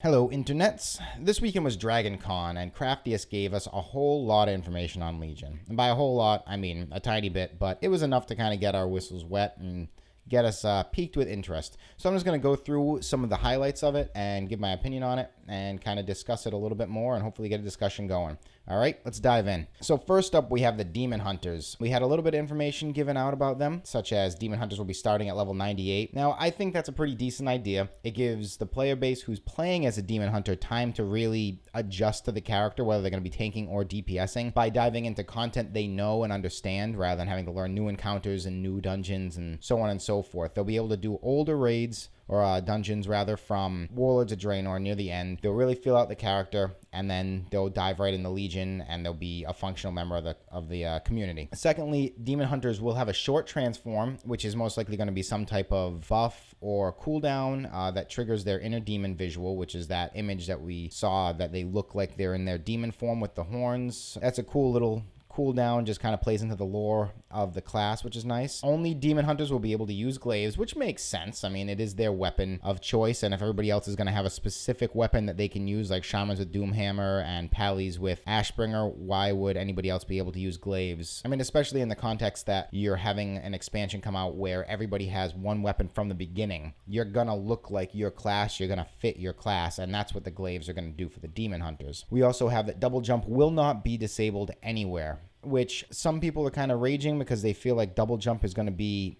Hello internets. This weekend was DragonCon and Craftiest gave us a whole lot of information on Legion. And by a whole lot, I mean a tiny bit, but it was enough to kind of get our whistles wet and get us piqued with interest. So I'm just going to go through some of the highlights of it and give my opinion on it and kind of discuss it a little bit more and hopefully get a discussion going. All right, let's dive in. So first up, we have the Demon Hunters. We had a little bit of information given out about them, such as Demon Hunters will be starting at level 98. Now, I think that's a pretty decent idea. It gives the player base who's playing as a Demon Hunter time to really adjust to the character, whether they're going to be tanking or DPSing, by diving into content they know and understand, rather than having to learn new encounters and new dungeons and so on and so forth. They'll be able to do older raids, or dungeons rather, from Warlords of Draenor near the end. They'll really feel out the character, and then they'll dive right into Legion, and they'll be a functional member of the community. Secondly, Demon Hunters will have a short transform, which is most likely going to be some type of buff or cooldown that triggers their inner demon visual, which is that image that we saw that they look like they're in their demon form with the horns. That's a cool little cooldown, just kind of plays into the lore of the class, which is nice. Only Demon Hunters will be able to use glaives, which makes sense. I mean, it is their weapon of choice, and if everybody else is going to have a specific weapon that they can use, like Shamans with Doomhammer and Pallies with Ashbringer, why would anybody else be able to use glaives? I mean, especially in the context that you're having an expansion come out where everybody has one weapon from the beginning. You're going to look like your class, you're going to fit your class, and that's what the glaives are going to do for the Demon Hunters. We also have that double jump will not be disabled anywhere, which some people are kind of raging because they feel like double jump is going to be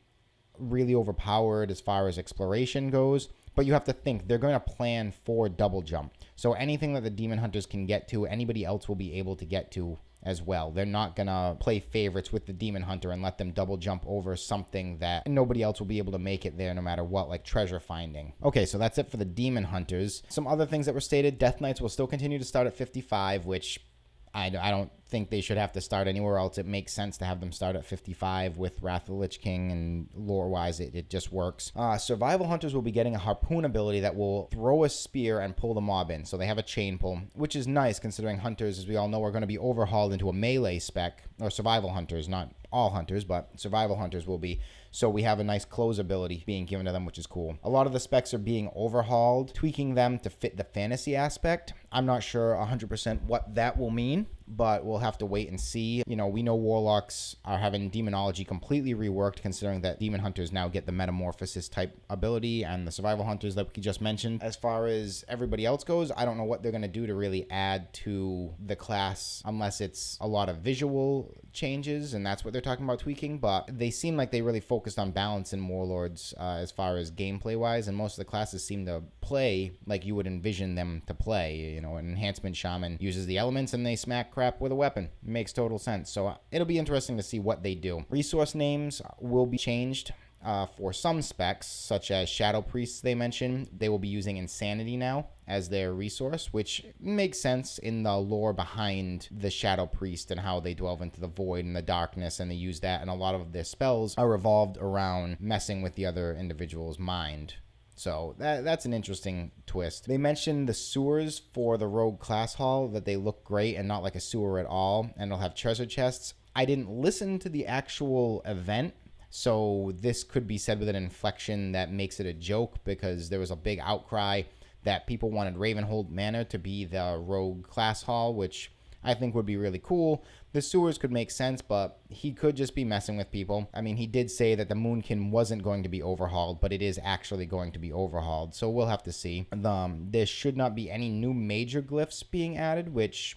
really overpowered as far as exploration goes. But you have to think, they're going to plan for double jump. So anything that the Demon Hunters can get to, anybody else will be able to get to as well. They're not going to play favorites with the Demon Hunter and let them double jump over something that nobody else will be able to make it there no matter what, like treasure finding. Okay, so that's it for the Demon Hunters. Some other things that were stated: Death Knights will still continue to start at 55, which I don't think they should have to start anywhere else. It makes sense to have them start at 55 with Wrath of the Lich King, and lore-wise, it just works. Survival Hunters will be getting a harpoon ability that will throw a spear and pull the mob in. So they have a chain pull, which is nice considering Hunters, as we all know, are going to be overhauled into a melee spec, or Survival Hunters, not all Hunters, but Survival Hunters will be. So we have a nice close ability being given to them, which is cool. A lot of the specs are being overhauled, tweaking them to fit the fantasy aspect. I'm not sure 100% what that will mean, but we'll have to wait and see. You know, we know Warlocks are having Demonology completely reworked, considering that Demon Hunters now get the Metamorphosis type ability, and the Survival Hunters that we just mentioned. As far as everybody else goes, I don't know what they're going to do to really add to the class, unless it's a lot of visual changes, and that's what they're talking about tweaking. But they seem like they really focused on balance in Warlords as far as gameplay wise, and most of the classes seem to play like you would envision them to play. You know, an enhancement shaman uses the elements and they smack crap with a weapon. It makes total sense. So it'll be interesting to see what they do. Resource names will be changed for some specs, such as Shadow Priests they mentioned. They will be using Insanity now as their resource, which makes sense in the lore behind the Shadow Priest and how they delve into the void and the darkness, and they use that, and a lot of their spells are revolved around messing with the other individual's mind. So that's an interesting twist. They mentioned the sewers for the Rogue Class Hall, that they look great and not like a sewer at all, and it'll have treasure chests. I didn't listen to the actual event, so this could be said with an inflection that makes it a joke, because there was a big outcry that people wanted Ravenhold Manor to be the Rogue Class Hall, which I think would be really cool. The sewers could make sense, but he could just be messing with people. I mean, he did say that the Moonkin wasn't going to be overhauled, but it is actually going to be overhauled, so we'll have to see. There should not be any new major glyphs being added, which,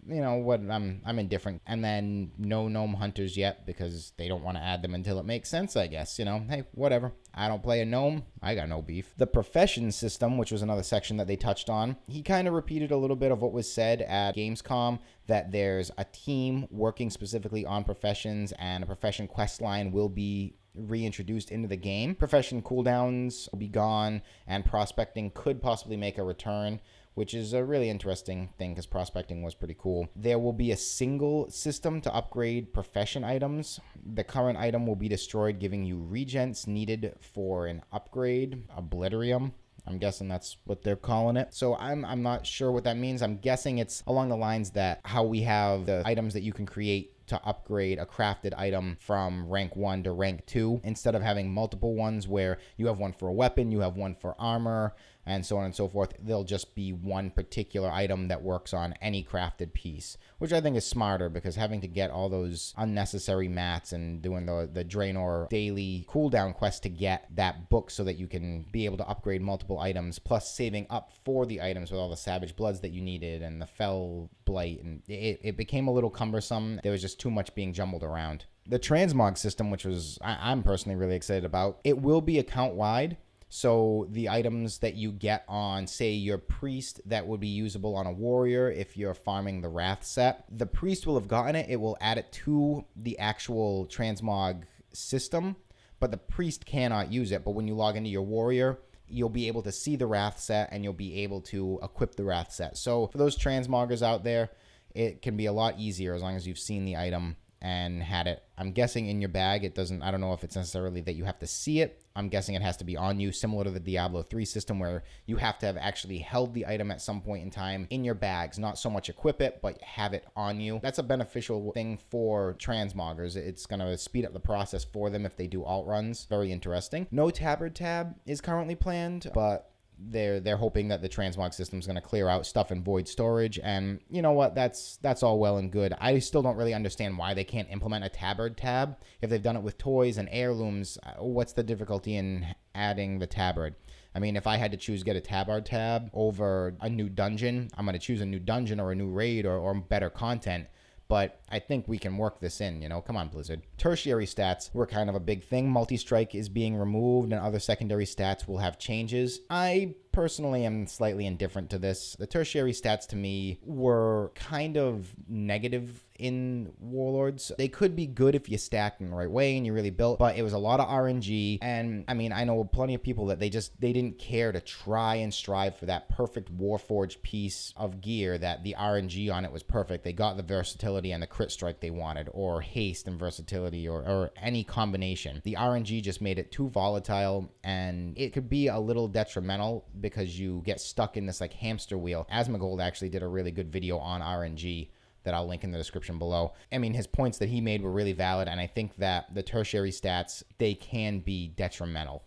you know what, I'm indifferent. And then no gnome hunters yet, because they don't want to add them until it makes sense, I guess. You know, hey, whatever. I don't play a gnome, I got no beef. The profession system, which was another section that they touched on, he kind of repeated a little bit of what was said at Gamescom, that there's a team working specifically on professions, and a profession quest line will be reintroduced into the game. Profession cooldowns will be gone, and prospecting could possibly make a return, which is a really interesting thing because prospecting was pretty cool. There will be a single system to upgrade profession items. The current item will be destroyed, giving you regents needed for an upgrade, Obliterium. I'm guessing that's what they're calling it. So I'm not sure what that means. I'm guessing it's along the lines that how we have the items that you can create to upgrade a crafted item from rank 1 to rank 2, instead of having multiple ones where you have one for a weapon, you have one for armor, and so on and so forth. There'll just be one particular item that works on any crafted piece, which I think is smarter, because having to get all those unnecessary mats and doing the Draenor daily cooldown quest to get that book so that you can be able to upgrade multiple items, plus saving up for the items with all the Savage Bloods that you needed and the Fell Blight, and it became a little cumbersome. There was just too much being jumbled around. The transmog system, which was I'm personally really excited about, it will be account-wide. So the items that you get on, say, your priest that would be usable on a warrior if you're farming the Wrath set, the priest will have gotten it. It will add it to the actual transmog system, but the priest cannot use it. But when you log into your warrior, you'll be able to see the Wrath set, and you'll be able to equip the Wrath set. So for those transmoggers out there, it can be a lot easier as long as you've seen the item and had it. I'm guessing in your bag. It doesn't, I don't know if it's necessarily that you have to see it. I'm guessing it has to be on you, similar to the Diablo 3 system, where you have to have actually held the item at some point in time in your bags, not so much equip it, but have it on you. That's a beneficial thing for transmoggers. It's going to speed up the process for them if they do alt runs. Very interesting. No tabard tab is currently planned, but they're hoping that the transmog system is going to clear out stuff in void storage, and you know what, that's all well and good. I still don't really understand why they can't implement a tabard tab. If they've done it with toys and heirlooms, what's the difficulty in adding the tabard? I mean, if I had to choose get a tabard tab over a new dungeon, I'm going to choose a new dungeon or a new raid or better content. But I think we can work this in, come on, Blizzard. Tertiary stats were kind of a big thing. Multi-strike is being removed, and other secondary stats will have changes. I personally am slightly indifferent to this. The tertiary stats to me were kind of negative in Warlords. They could be good if you stacked in the right way and you really built, but it was a lot of RNG. And I mean, I know plenty of people that they didn't care to try and strive for that perfect Warforged piece of gear, that the RNG on it was perfect. They got the versatility and the crit strike they wanted, or haste and versatility, or any combination. The RNG just made it too volatile, and it could be a little detrimental because you get stuck in this like hamster wheel. Asmongold actually did a really good video on RNG that I'll link in the description below. I mean, his points that he made were really valid, and I think that the tertiary stats, they can be detrimental.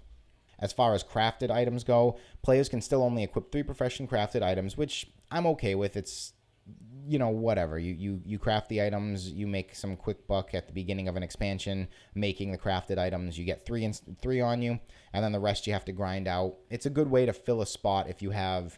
As far as crafted items go, players can still only equip 3 profession crafted items, which I'm okay with. It's, whatever. You craft the items, you make some quick buck at the beginning of an expansion, making the crafted items. You get 3 on you, and then the rest you have to grind out. It's a good way to fill a spot if you have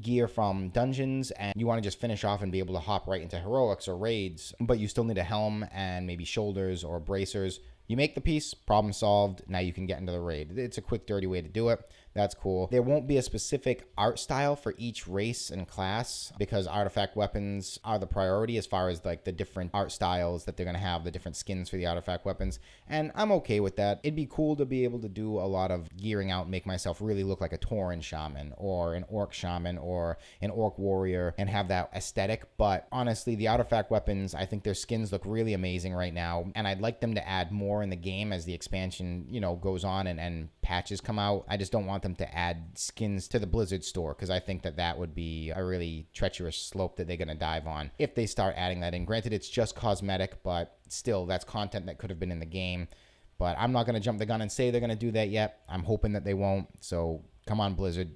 gear from dungeons and you want to just finish off and be able to hop right into heroics or raids, but you still need a helm and maybe shoulders or bracers. You make the piece, problem solved. Now you can get into the raid. It's a quick, dirty way to do it. That's cool. There won't be a specific art style for each race and class because artifact weapons are the priority as far as like the different art styles that they're going to have, the different skins for the artifact weapons. And I'm okay with that. It'd be cool to be able to do a lot of gearing out, make myself really look like a Tauren shaman or an orc shaman or an orc warrior and have that aesthetic. But honestly, the artifact weapons, I think their skins look really amazing right now. And I'd like them to add more in the game as the expansion, goes on and patches come out. I just don't want them to add skins to the Blizzard store because I think that would be a really treacherous slope that they're going to dive on if they start adding that in. Granted, it's just cosmetic, but still, that's content that could have been in the game. But I'm not going to jump the gun and say they're going to do that yet. I'm hoping that they won't. So come on, Blizzard.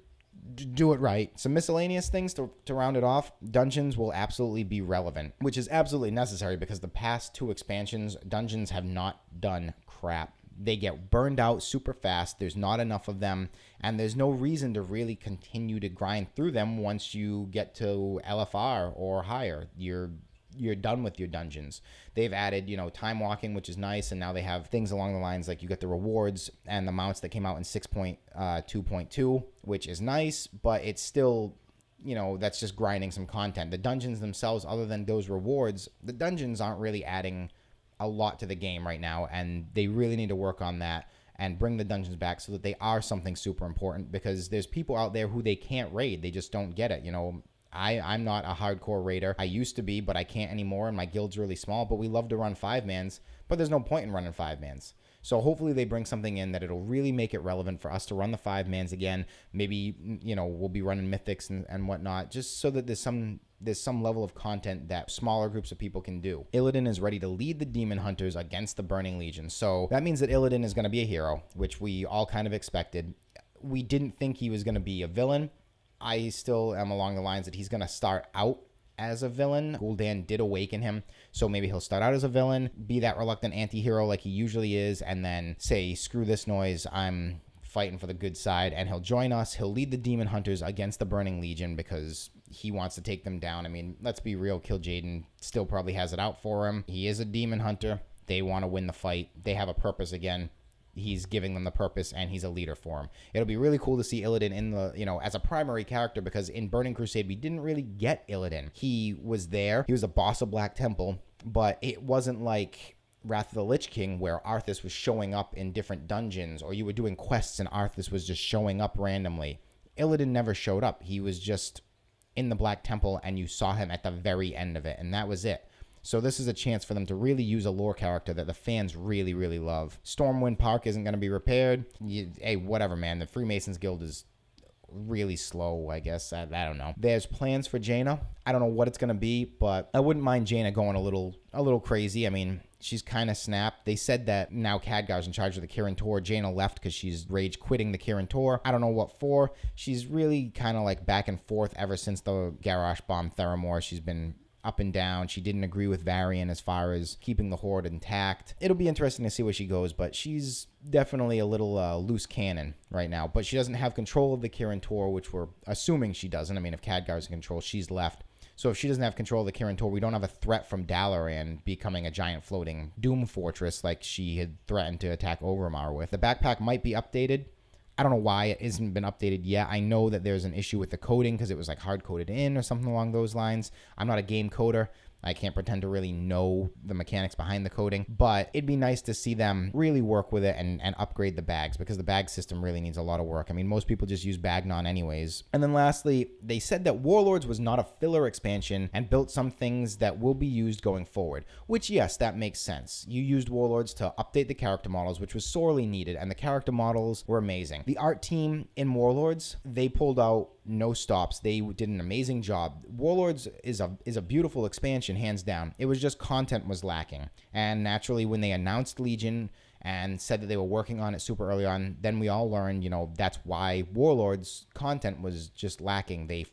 Do it right. Some miscellaneous things to round it off. Dungeons will absolutely be relevant, which is absolutely necessary because the past 2 expansions, dungeons have not done crap. They get burned out super fast. There's not enough of them, and there's no reason to really continue to grind through them once you get to LFR or higher. You're done with your dungeons. They've added, time walking, which is nice, and now they have things along the lines like you get the rewards and the mounts that came out in 6.2.2, which is nice, but it's still, that's just grinding some content. The dungeons themselves, other than those rewards, the dungeons aren't really adding a lot to the game right now, and they really need to work on that and bring the dungeons back so that they are something super important, because there's people out there who they can't raid. They just don't get it. I'm not a hardcore raider. I used to be, but I can't anymore, and my guild's really small, but we love to run 5-mans, but there's no point in running 5-mans. So hopefully they bring something in that it'll really make it relevant for us to run the 5-mans again. Maybe, we'll be running mythics and whatnot, just so that there's some level of content that smaller groups of people can do. Illidan is ready to lead the Demon Hunters against the Burning Legion. So that means that Illidan is going to be a hero, which we all kind of expected. we didn't think he was going to be a villain. I still am along the lines that he's going to start out as a villain. Gul'dan did awaken him, so maybe he'll start out as a villain, be that reluctant anti-hero like he usually is, and then say, screw this noise, I'm fighting for the good side, and he'll join us. He'll lead the Demon Hunters against the Burning Legion because he wants to take them down. I mean, let's be real, Kil'jaeden still probably has it out for him. He is a Demon Hunter. They want to win the fight. They have a purpose again. He's giving them the purpose, and he's a leader for them. It'll be really cool to see Illidan in the, as a primary character, because in Burning Crusade, we didn't really get Illidan. He was there. He was a boss of Black Temple, but it wasn't like Wrath of the Lich King, where Arthas was showing up in different dungeons, or you were doing quests and Arthas was just showing up randomly. Illidan never showed up. He was just in the Black Temple, and you saw him at the very end of it, and that was it. So this is a chance for them to really use a lore character that the fans really, really love. Stormwind Park isn't going to be repaired. Hey, whatever, man. The Freemasons Guild is really slow, I guess. I don't know. There's plans for Jaina. I don't know what it's going to be, but I wouldn't mind Jaina going a little crazy. I mean, she's kind of snapped. They said that now Khadgar's in charge of the Kirin Tor. Jaina left because she's rage quitting the Kirin Tor. I don't know what for. She's really kind of like back and forth ever since the Garrosh bomb Theramore. She's been up and down. She didn't agree with Varian as far as keeping the Horde intact. It'll be interesting to see where she goes, but she's definitely a little loose cannon right now. But she doesn't have control of the Kirin Tor, which we're assuming she doesn't. I mean, if Khadgar's in control, she's left. So if she doesn't have control of the Kirin Tor, we don't have a threat from Dalaran becoming a giant floating doom fortress like she had threatened to attack Orgrimmar with. The backpack might be updated. I don't know why it hasn't been updated yet. I know that there's an issue with the coding because it was like hard-coded in or something along those lines. I'm not a game coder. I can't pretend to really know the mechanics behind the coding, but it'd be nice to see them really work with it and upgrade the bags, because the bag system really needs a lot of work. I mean, most people just use Bagnon anyways. And then lastly, they said that Warlords was not a filler expansion and built some things that will be used going forward, which, yes, that makes sense. You used Warlords to update the character models, which was sorely needed, and the character models were amazing. The art team in Warlords, they pulled out no stops. They did an amazing job. Warlords is a beautiful expansion, hands down. It was just content was lacking. And naturally, when they announced Legion and said that they were working on it super early on, then we all learned, that's why Warlords content was just lacking. They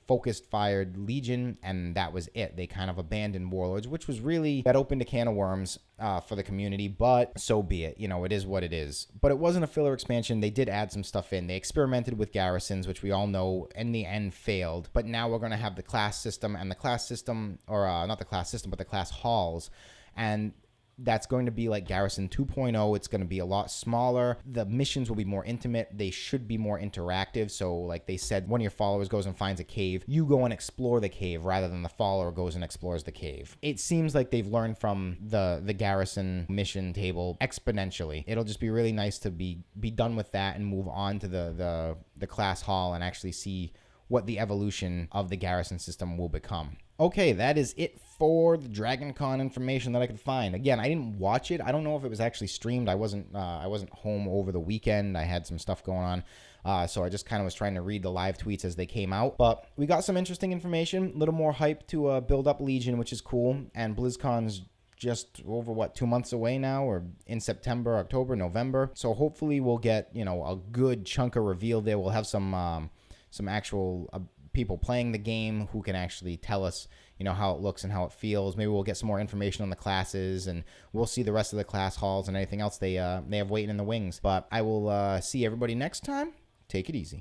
fired Legion, and that was it. They kind of abandoned Warlords, which was really, that opened a can of worms for the community, but so be it. It is what it is. But it wasn't a filler expansion. They did add some stuff in. They experimented with garrisons, which we all know in the end failed. But now we're going to have the class system, and the class system, or not the class system, but the class halls. And that's going to be like Garrison 2.0. It's going to be a lot smaller. The missions will be more intimate. They should be more interactive. So like they said, one of your followers goes and finds a cave. You go and explore the cave rather than the follower goes and explores the cave. It seems like they've learned from the Garrison mission table exponentially. It'll just be really nice to be done with that and move on to the class hall and actually see what the evolution of the Garrison system will become. Okay, that is it for the DragonCon information that I could find. Again, I didn't watch it. I don't know if it was actually streamed. I wasn't home over the weekend. I had some stuff going on. So I just kind of was trying to read the live tweets as they came out. But we got some interesting information, a little more hype to build up Legion, which is cool. And BlizzCon's just over 2 months away now, or in September, October, November. So hopefully we'll get, a good chunk of reveal there. We'll have some actual people playing the game who can actually tell us, how it looks and how it feels. Maybe we'll get some more information on the classes, and we'll see the rest of the class halls and anything else they have waiting in the wings. But I will see everybody next time. Take it easy.